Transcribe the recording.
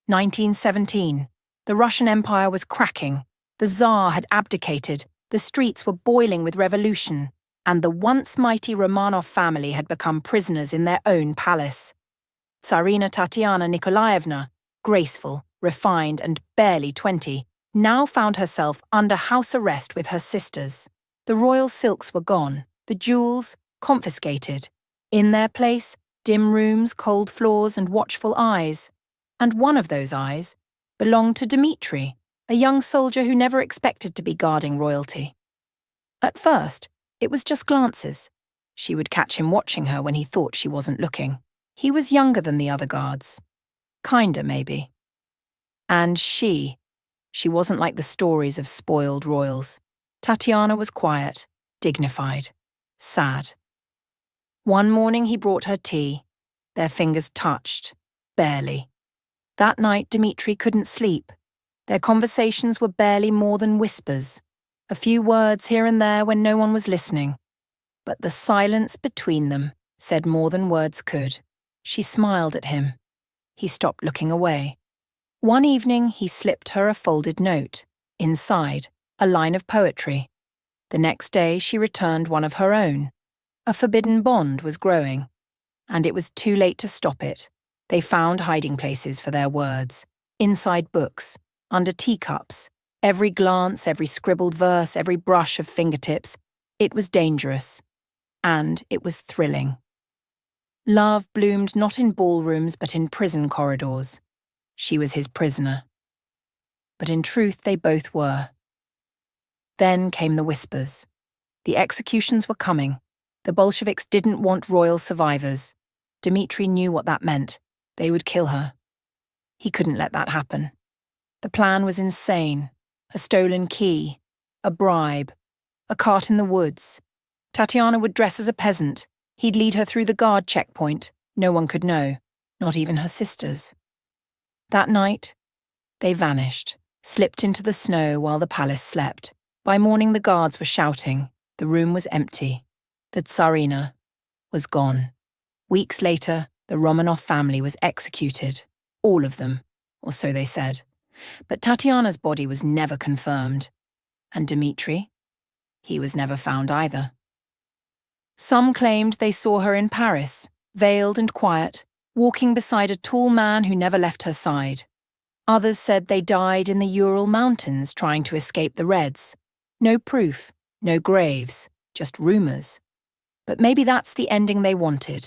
1917. The Russian Empire was cracking. The Tsar had abdicated. The streets were boiling with revolution. And the once mighty Romanov family had become prisoners in their own palace. Tsarina Tatiana Nikolaevna, graceful, refined, and barely 20, now found herself under house arrest with her sisters. The royal silks were gone, the jewels confiscated. In their place, dim rooms, cold floors, and watchful eyes. And one of those eyes belonged to Dmitri, a young soldier who never expected to be guarding royalty. At first, it was just glances. She would catch him watching her when he thought she wasn't looking. He was younger than the other guards. Kinder, maybe. And she wasn't like the stories of spoiled royals. Tatiana was quiet, dignified, sad. One morning he brought her tea. Their fingers touched, barely. That night Dmitri couldn't sleep. Their conversations were barely more than whispers, a few words here and there when no one was listening. But the silence between them said more than words could. She smiled at him. He stopped looking away. One evening he slipped her a folded note. Inside, a line of poetry. The next day she returned one of her own. A forbidden bond was growing, and it was too late to stop it. They found hiding places for their words, inside books, under teacups. Every glance, every scribbled verse, every brush of fingertips. It was dangerous, and it was thrilling. Love bloomed not in ballrooms but in prison corridors. She was his prisoner. But in truth they both were. Then came the whispers. The executions were coming. The Bolsheviks didn't want royal survivors. Dmitri knew what that meant. They would kill her. He couldn't let that happen. The plan was insane. A stolen key, a bribe, a cart in the woods. Tatiana would dress as a peasant. He'd lead her through the guard checkpoint. No one could know, not even her sisters. That night, they vanished, slipped into the snow while the palace slept. By morning the guards were shouting. The room was empty. The Tsarina was gone. Weeks later, the Romanov family was executed. All of them, or so they said. But Tatiana's body was never confirmed. And Dmitri? He was never found either. Some claimed they saw her in Paris, veiled and quiet, walking beside a tall man who never left her side. Others said they died in the Ural Mountains trying to escape the Reds. No proof, no graves, just rumors. But maybe that's the ending they wanted.